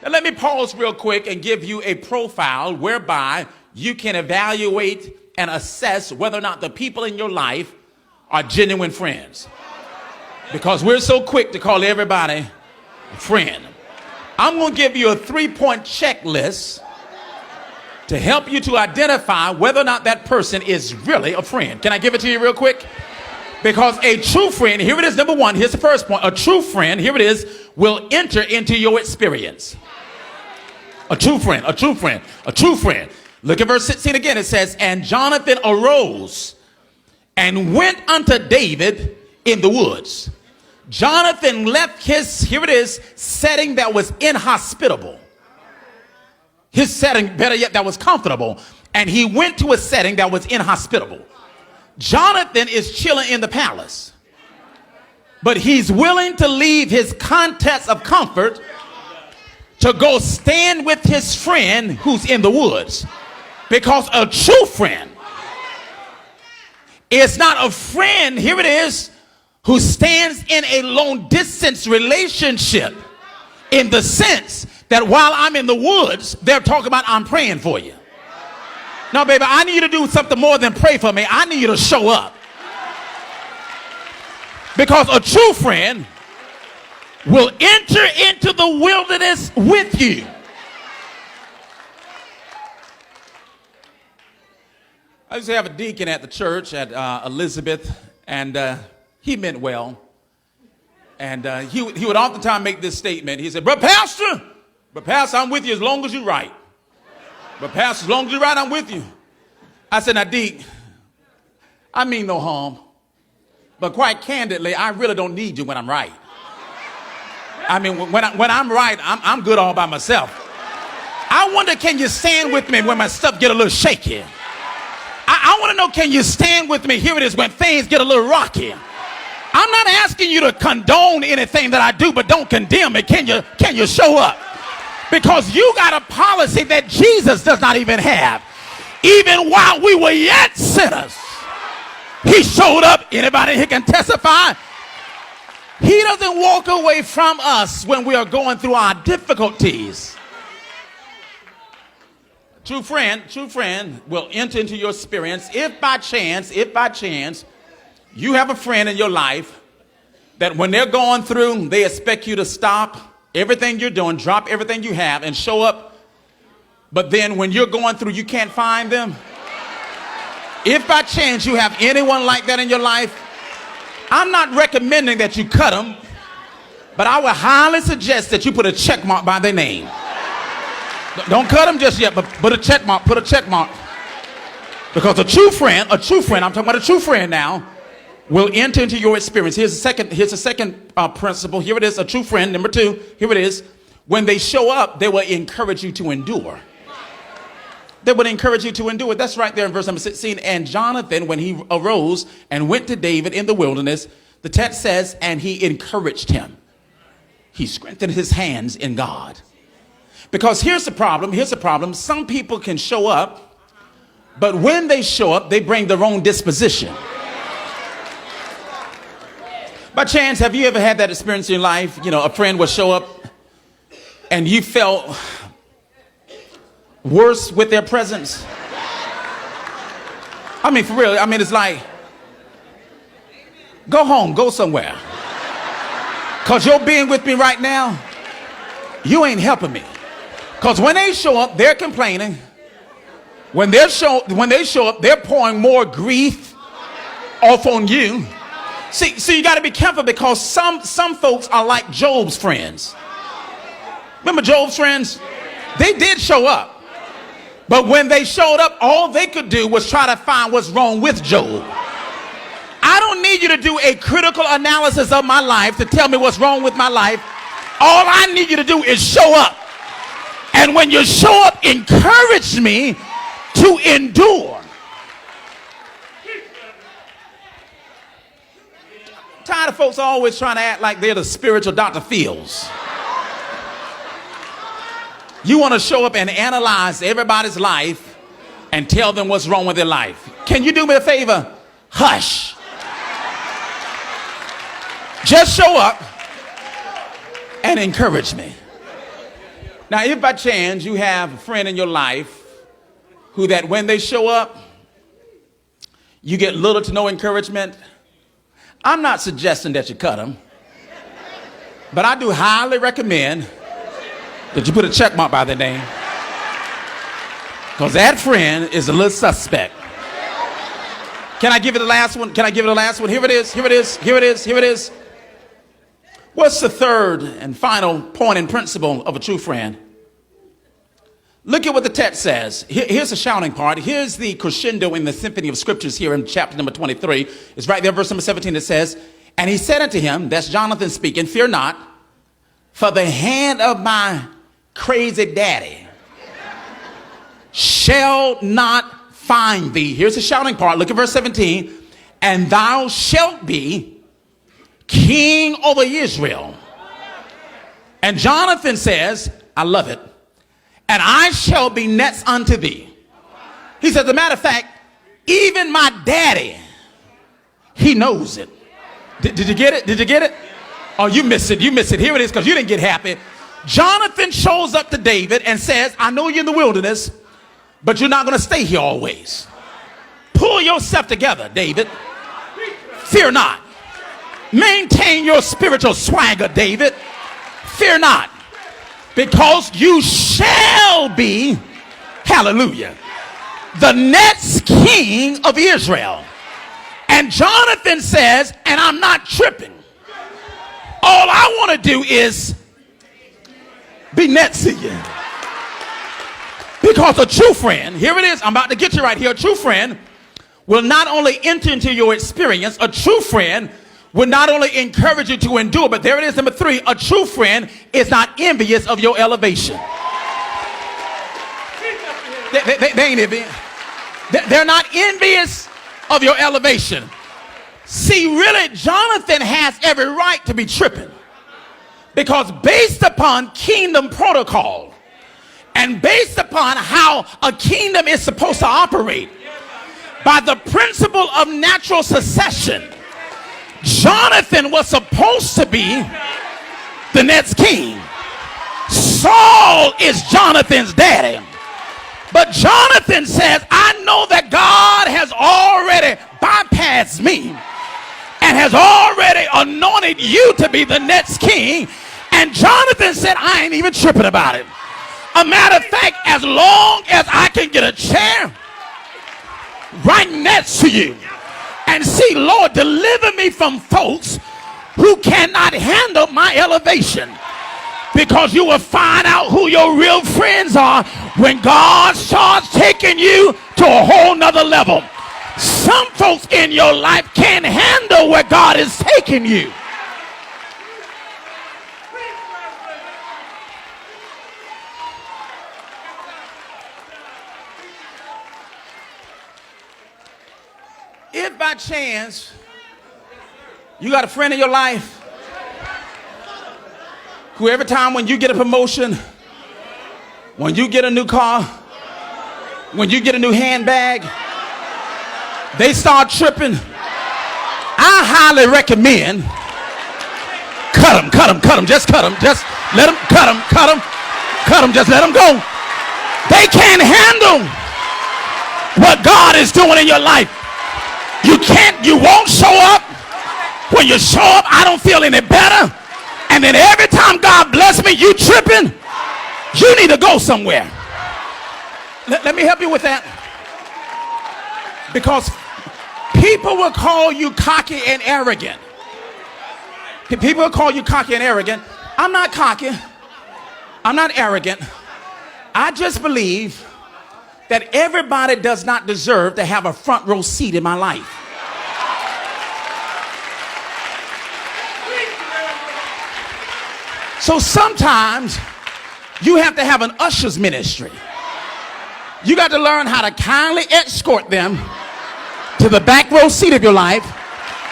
Now, let me pause real quick and give you a profile whereby you can evaluate and assess whether or not the people in your life are genuine friends. Because we're so quick to call everybody a friend. I'm going to give you a 3-point checklist to help you to identify whether or not that person is really a friend. Can I give it to you real quick? Because a true friend, here it is, number one, here's the first point. A true friend, here it is, will enter into your experience. A true friend, a true friend, a true friend. Look at verse 16 again. It says, and Jonathan arose and went unto David in the woods. Jonathan left his, here it is, setting that was inhospitable. His setting, better yet, that was comfortable. And he went to a setting that was inhospitable. Jonathan is chilling in the palace. But he's willing to leave his context of comfort to go stand with his friend who's in the woods. Because a true friend is not a friend, here it is, who stands in a long distance relationship in the sense that while I'm in the woods, they're talking about I'm praying for you. No, baby, I need you to do something more than pray for me. I need you to show up. Because a true friend will enter into the wilderness with you. I used to have a deacon at the church at Elizabeth, and he meant well. And he would oftentimes make this statement. He said, but Pastor, I'm with you as long as you're right. But Pastor, as long as you're right, I'm with you. I said, now, Deke, I mean no harm. But quite candidly, I really don't need you when I'm right. I mean, when I'm right, I'm good all by myself. I wonder, can you stand with me when my stuff get a little shaky? I want to know, can you stand with me? Here it is, when things get a little rocky. I'm not asking you to condone anything that I do, but don't condemn it. Can you show up? Because you got a policy that Jesus does not even have. Even while we were yet sinners, he showed up. Anybody here can testify? He doesn't walk away from us when we are going through our difficulties. True friend will enter into your experience if by chance, you have a friend in your life that when they're going through, they expect you to stop everything you're doing, drop everything you have, and show up. But then when you're going through, you can't find them. If by chance you have anyone like that in your life, I'm not recommending that you cut them, but I would highly suggest that you put a check mark by their name. Don't cut them just yet, but put a check mark, Because a true friend, I'm talking about a true friend now, will enter into your experience. Here's the second principle. Here it is, a true friend. Number two, here it is. When they show up, they will encourage you to endure. They would encourage you to endure. That's right there in verse number 16. And Jonathan, when he arose and went to David in the wilderness, the text says, and he encouraged him. He strengthened his hands in God. Because here's the problem. Some people can show up, but when they show up, they bring their own disposition. By chance, have you ever had that experience in your life? You know, a friend will show up and you felt worse with their presence. I mean, for real. I mean, it's like, go home, go somewhere. Because you're being with me right now, you ain't helping me. Because when they show up, they're complaining. When they show up, they're pouring more grief off on you. See, you got to be careful because some folks are like Job's friends. Remember Job's friends? They did show up. But when they showed up, all they could do was try to find what's wrong with Job. I don't need you to do a critical analysis of my life to tell me what's wrong with my life. All I need you to do is show up. And when you show up, encourage me to endure. I'm tired of folks always trying to act like they're the spiritual Dr. Phils. You want to show up and analyze everybody's life and tell them what's wrong with their life. Can you do me a favor? Hush. Just show up and encourage me. Now, if by chance you have a friend in your life who that when they show up, you get little to no encouragement, I'm not suggesting that you cut them, but I do highly recommend that you put a check mark by their name, because that friend is a little suspect. Can I give you the last one? Can I give you the last one? Here it is, here it is, here it is, here it is. What's the third and final point and principle of a true friend? Look at what the text says. Here's the shouting part. Here's the crescendo in the symphony of scriptures here in chapter number 23. It's right there, verse number 17. It says, and he said unto him, that's Jonathan speaking, fear not, for the hand of my crazy daddy shall not find thee. Here's the shouting part. Look at verse 17. And thou shalt be king over Israel. And Jonathan says, I love it. And I shall be next unto thee. He says, as a matter of fact, even my daddy, he knows it. Did you get it? Did you get it? Oh, you missed it. You missed it. Here it is, because you didn't get happy. Jonathan shows up to David and says, I know you're in the wilderness, but you're not going to stay here always. Pull yourself together, David. Fear not. Maintain your spiritual swagger, David. Fear not, because you shall be, hallelujah, the next king of Israel. And Jonathan says, and I'm not tripping. All I want to do is be next to you. Because a true friend, here it is, I'm about to get you right here. A true friend will not only enter into your experience, a true friend will not only encourage you to endure, but there it is, number 3, a true friend is not envious of your elevation. They ain't envious. They're not envious of your elevation. See, really, Jonathan has every right to be tripping, because based upon kingdom protocol and based upon how a kingdom is supposed to operate, by the principle of natural succession, Jonathan was supposed to be the next king. Saul is Jonathan's daddy. But Jonathan says, I know that God has already bypassed me and has already anointed you to be the next king. And Jonathan said, I ain't even tripping about it. A matter of fact, as long as I can get a chair right next to you, and see, Lord, deliver me from folks who cannot handle my elevation. Because you will find out who your real friends are when God starts taking you to a whole nother level. Some folks in your life can't handle where God is taking you. If by chance you got a friend in your life who every time when you get a promotion, when you get a new car, when you get a new handbag, they start tripping, I highly recommend cut them, just cut them, just let them, cut them, just let them go. They can't handle what God is doing in your life. You won't show up. When you show up, I don't feel any better. And then every time God bless me, you tripping. You need to go somewhere. Let me help you with that. Because people will call you cocky and arrogant. People will call you cocky and arrogant. I'm not cocky. I'm not arrogant. I just believe that everybody does not deserve to have a front row seat in my life. So sometimes you have to have an usher's ministry. You got to learn how to kindly escort them to the back row seat of your life,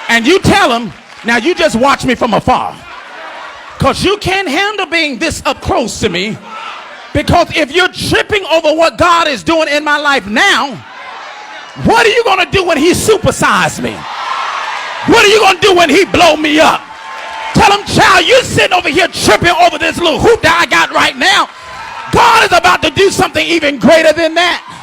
and you tell them, now you just watch me from afar, because you can't handle being this up close to me. Because if you're tripping over what God is doing in my life now, what are you going to do when he supersized me? What are you going to do when he blow me up? Tell him, child, you're sitting over here tripping over this little hoop that I got right now. God is about to do something even greater than that.